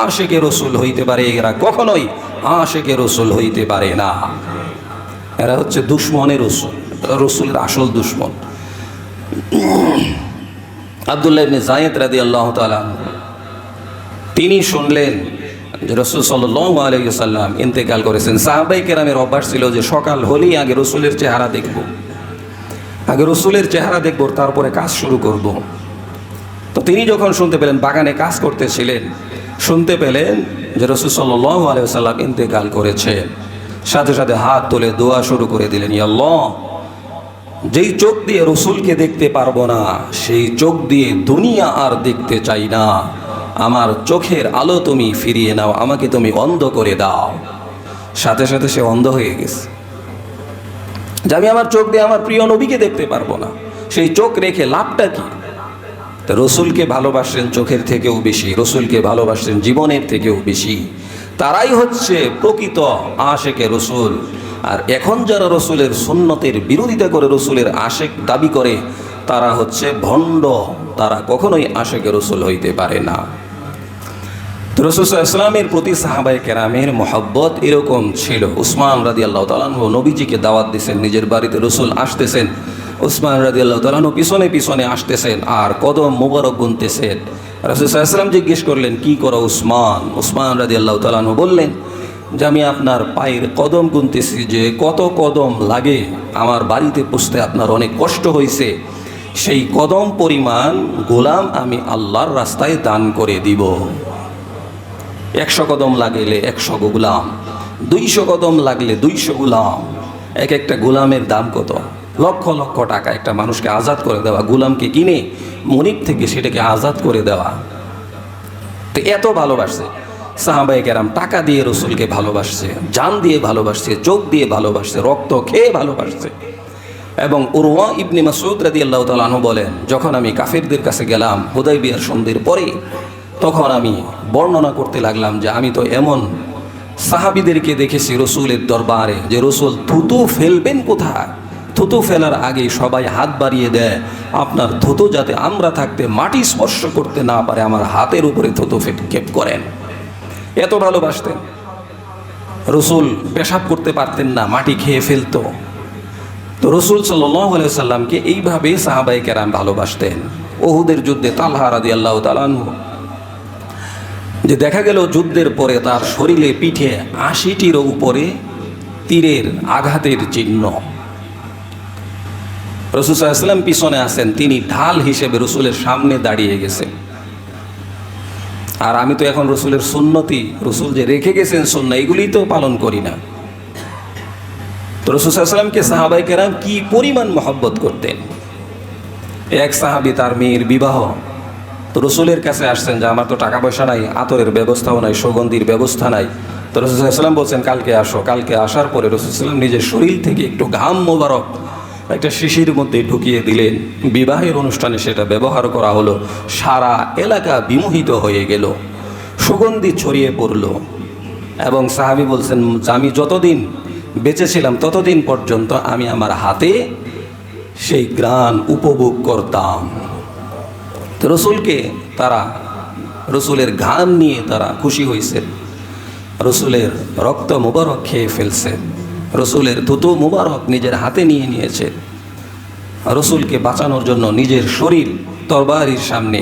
Speaker 1: আশিকে রসুল হইতে পারে? এরা কখনোই আশিকে রসুল হইতে পারে না। এরা হচ্ছে দুশ্মনের রসুল, রসুলের আসল দুশ্মন। আব্দুল্লাহ ইবনে যায়েদ রাদিয়াল্লাহু তাআলা, তিনি শুনলেন যে রসুল সাল্লাল্লাহু আলাইহি ওয়াসাল্লাম ইন্তেকাল করেছেন। সাহাবায়ে কেরামের অভ্যাস ছিল যে সকাল হলেই আগে রসুলের চেহারা দেখব, আগে রসুলের চেহারা দেখব, তারপরে কাজ শুরু করব। তো তিনি যখন শুনতে পেলেন, বাগানে কাজ করতেছিলেন, শুনতে পেলেন যে রসুল সাল্লাল্লাহু আলাইহি ওয়াসাল্লাম ইন্তেকাল করেছেন, সাথে সাথে হাত তুলে দোয়া শুরু করে দিলেন, ইয়া আল্লাহ, যেই চোখ দিয়ে রসুলকে দেখতে পারবো না, সেই চোখ দিয়ে দুনিয়া আর দেখতে চাই না। আমার চোখের আলো তুমি ফিরিয়ে নাও, আমাকে তুমি অন্ধ করে দাও। সাথে সাথে সে অন্ধ হয়ে গেছে, যে আমি আমার চোখ দিয়ে আমার প্রিয় নবীকে দেখতে পারবো না, সেই চোখ রেখে লাভটা কি? তো রসুলকে ভালোবাসেন চোখের থেকেও বেশি, রসুলকে ভালোবাসেন জীবনের থেকেও বেশি, তারাই হচ্ছে প্রকৃত আশেকে রসুল। আর এখন যারা রসুলের সুন্নতের বিরোধিতা করে রসুলের আশেক দাবি করে, তারা হচ্ছে ভণ্ড, তারা কখনোই আশেকে রসুল হইতে পারে না। তো রাসূল সাল্লাল্লাহু আলাইহি ওয়াসাল্লামের প্রতি সাহাবায়ে কেরামের মহব্বত এরকম ছিল। উসমান রাদিয়াল্লাহু তাআলা আনহু নবীজিকে দাওয়াত দিয়েছেন, নিজের বাড়িতে রসুল আসতেছেন, উসমান রাদিয়াল্লাহু তাআলা আনহু পিছনে পিছনে আসতেছেন আর কদম মোবারক গুনতেছেন। রাসূল সাল্লাল্লাহু আলাইহি ওয়াসাল্লাম জিজ্ঞেস করলেন, কি করো উসমান? উসমান রাদিয়াল্লাহু তাআলা আনহু বললেন যে আমি আপনার পায়ের কদম গুনতেছি, যে কত কদম লাগে আমার বাড়িতে পৌঁছতে আপনার অনেক কষ্ট হয়েছে, সেই কদম পরিমাণ গোলাম আমি আল্লাহর রাস্তায় দান করে দিব। 100 কদম লাগলে 100 গোলাম, 200 কদম লাগলে 200 গোলাম। এক একটা গোলামের দাম কত? লক্ষ লক্ষ টাকা। একটা মানুষকে আজাদ করে দেওয়া, গোলামকে কিনে মনিব থেকে সেটাকে আজাদ করে দেওয়া। তো এত ভালোবাসছে সাহাবায়ে কেরাম, টাকা দিয়ে রসুলকে ভালোবাসছে, জান দিয়ে ভালোবাসছে, চোখ দিয়ে ভালোবাসছে, রক্ত খেয়ে ভালোবাসছে। এবং উরওয়া ইবনে মাসউদ রাদিয়াল্লাহু তাআলা আনহু বলেন, যখন আমি কাফেরদের কাছে গেলাম হুদায়বিয়ার সন্ধির পরে, তখন আমি বর্ণনা করতে লাগলাম যে আমি তো এমন সাহাবীদেরকে দেখেছি রসুলের দরবারে, যে রসুল থুতু ফেলবেন কোথায়, থুতু ফেলার আগে সবাই হাত বাড়িয়ে দেয়, আপনার থুতু যাতে আমরা থাকতে মাটি স্পর্শ করতে না পারে, আমার হাতের উপরে থুতু ক্ষেপ করেন। এত ভালোবাসতেন। রসুল পেশাব করতে পারতেন না, মাটি খেয়ে ফেলতো। তো রসুল সাল্লাল্লাহু আলাইহি ওয়াসাল্লামকে এইভাবে সাহাবায়ে কেরাম ভালোবাসতেন। উহুদের যুদ্ধে তালহা রাদিয়াল্লাহু তাআলা আনহু, যে দেখা গেল যুদ্ধের পরে তার শরীরে পিঠে 80টির উপরে তীরের আঘাতের চিহ্ন। রাসূল সাল্লাল্লাহু আলাইহি ওয়াসাল্লাম পিছনে আছেন, তিনি ঢাল হিসেবে রসুলের সামনে দাঁড়িয়ে গেছেন। আর আমি তো এখন রসুলের সুন্নতি, রসুল যে রেখে গেছেন সুন্নাহ, এগুলি তো পালন করি না। তো রাসূল সাল্লাল্লাহু আলাইহি ওয়াসাল্লামকে সাহাবায়ে কেরাম কি পরিমাণ মহব্বত করতেন। এক সাহাবী, তার মেয়ের বিবাহ, তো রসুলের কাছে আসছেন যে আমার তো টাকা পয়সা নাই, আতরের ব্যবস্থাও নাই, সুগন্ধির ব্যবস্থা নাই। তো রাসূল সাল্লাল্লাহু আলাইহি ওয়াসাল্লাম বলছেন কালকে আসো। কালকে আসার পরে রাসূল সাল্লাল্লাহু আলাইহি ওয়াসাল্লাম নিজের শরীর থেকে একটু ঘাম মোবারক একটা শিশির মধ্যে ঢুকিয়ে দিলেন। বিবাহের অনুষ্ঠানে সেটা ব্যবহার করা হলো, সারা এলাকা বিমোহিত হয়ে গেল, সুগন্ধি ছড়িয়ে পড়ল। এবং সাহাবী বলছেন, আমি যতদিন বেঁচে ছিলাম ততদিন পর্যন্ত আমি আমার হাতে সেই ঘ্রাণ উপভোগ করতাম। তো রসুলকে তারা, রসুলের ঘ্রাণ নিয়ে তারা খুশি হয়েছেন, রসুলের রক্ত মুবারক খেয়ে ফেলছেন, রসুলের থুতু মুবারক নিজের হাতে নিয়ে নিয়েছে, রসুলকে বাঁচানোর জন্য নিজের শরীর তরবারির সামনে,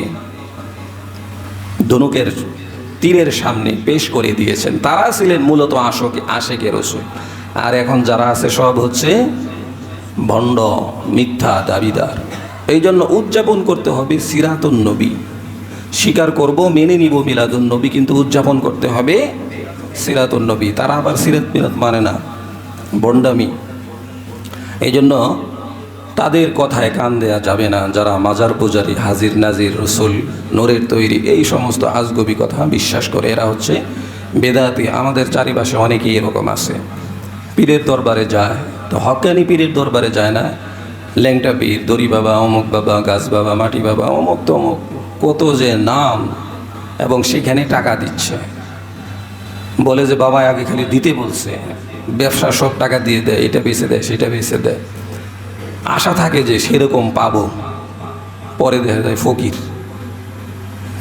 Speaker 1: ধনুকের তীরের সামনে পেশ করে দিয়েছেন। তারা ছিলেন মূলত আশেকে রসুল। আর এখন যারা আছে সব হচ্ছে ভণ্ড, মিথ্যা দাবিদার। এই জন্য উদযাপন করতে হবে সিরাতুন নবী। স্বীকার করব, মেনে নিব মিলাদুন নবী, কিন্তু উদযাপন করতে হবে সিরাতুন নবী। তারা আবার সিরাত মিরাত মানে না, বন্ডামি। এই জন্য তাদের কথায় কান দেয়া যাবে না। যারা মাজার পূজারী, হাজির নাজির, রসুল নূরের তৈরি, এই সমস্ত আজগবি কথা বিশ্বাস করে, এরা হচ্ছে বেদাতি। আমাদের চারিপাশে অনেকেই এরকম আছে, পীরের দরবারে যায়, তো হক্কানি পীরের দরবারে যায় না, ল্যাংটা পীর, দড়ি বাবা, অমুক বাবা, গাছ বাবা, মাটি বাবা, অমুক তমুক, কত যে নাম, এবং সেখানে টাকা দিচ্ছে। বলে যে বাবা আগে খালি দিতে বলছে, ব্যবসা সব টাকা দিয়ে দেয়, এটা বেচে দেয়, সেটা বেচে দেয়, আশা থাকে যে সেরকম পাবো। পরে দেখা যায় ফকির।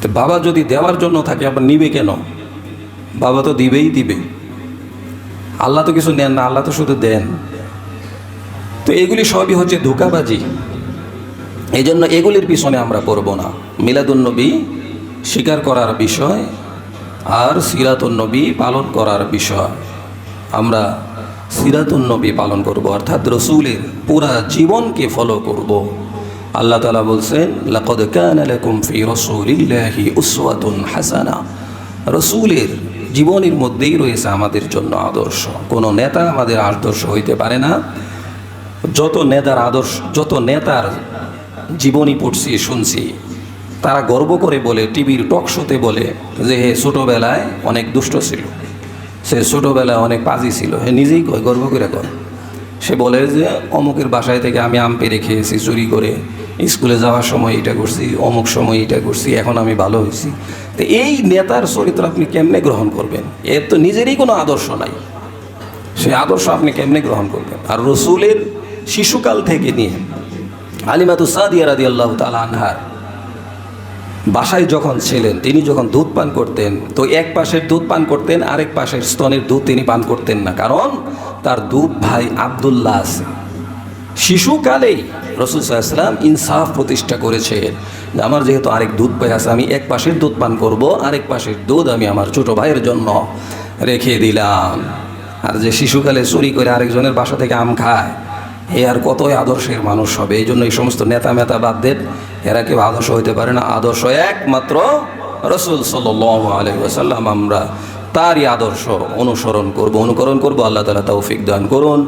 Speaker 1: তো বাবা যদি দেওয়ার জন্য থাকে, আবার নিবে কেন? বাবা তো দিবেই দিবে। আল্লাহ তো কিছু নেন না, আল্লাহ তো শুধু দেন। তো এগুলি সবই হচ্ছে ধোঁকাবাজি। এই জন্য এগুলির পিছনে আমরা পড়ব না। মিলাদুন নবী স্বীকার করার বিষয় আর সিরাতুন নবী পালন করার বিষয়। আমরা সিরাতুন নবী পালন করব, অর্থাৎ রসুলের পুরা জীবনকে ফলো করব। আল্লাহ তাআলা বলছেন, লাকাদ কানা লাকুম ফি রাসূলিল্লাহি উসওয়াতুন হাসানা। রসুলের জীবনের মধ্যেই রয়েছে আমাদের জন্য আদর্শ। কোনো নেতা আমাদের আদর্শ হইতে পারে না। যত নেতার জীবনী পড়ছি, শুনছি, তারা গর্ব করে বলে, টিভির টক শোতে বলে যে হে ছোটোবেলায় অনেক দুষ্ট ছিল, সে ছোটোবেলায় অনেক পাজি ছিল। হে নিজেই কয়, গর্ব করে কয়। সে বলে যে অমুকের বাসায় থেকে আমি আম পেড়ে খেয়েছি চুরি করে, স্কুলে যাওয়ার সময় এটা করছি, অমুক সময় এটা করছি, এখন আমি ভালো হয়েছি। তো এই নেতার চরিত্র আপনি কেমনে গ্রহণ করবেন? এর তো নিজেরই কোনো আদর্শ নাই, সে আদর্শ আপনি কেমনে গ্রহণ করবেন? আর রসুলের শিশুকাল থেকে নিয়ে হালিমাতু সাদিয়া রাদিয়াল্লাহু তাআলা আনহার বাসায় যখন ছিলেন, তিনি যখন দুধ পান করতেন, তো এক পাশের দুধ পান করতেন, আরেক পাশের স্তনের দুধ তিনি পান করতেন না, কারণ তার দুধ ভাই আব্দুল্লাহ আছে। শিশুকালেই রাসূল সাল্লাল্লাহু আলাইহি ওয়াসাল্লাম ইনসাফ প্রতিষ্ঠা করেছেন যে আমার যেহেতু আরেক দুধ ভাই আছে, আমি এক পাশের দুধ পান করব, আরেক পাশের দুধ আমি আমার ছোট ভাইয়ের জন্য রেখে দিলাম। আর যে শিশুকালে চুরি করে আরেকজনের বাসা থেকে আম খায়, এ আর কতই আদর্শের মানুষ হবে? এই জন্য এই সমস্ত নেতা মেতা বাদ দেন, এরা কেউ আদর্শ হইতে পারে না। আদর্শ একমাত্র রাসূল সাল্লাল্লাহু আলাইহি ওয়াসাল্লাম। আমরা তারই আদর্শ অনুকরণ করব। আল্লাহ তাআলা তৌফিক দান করুন।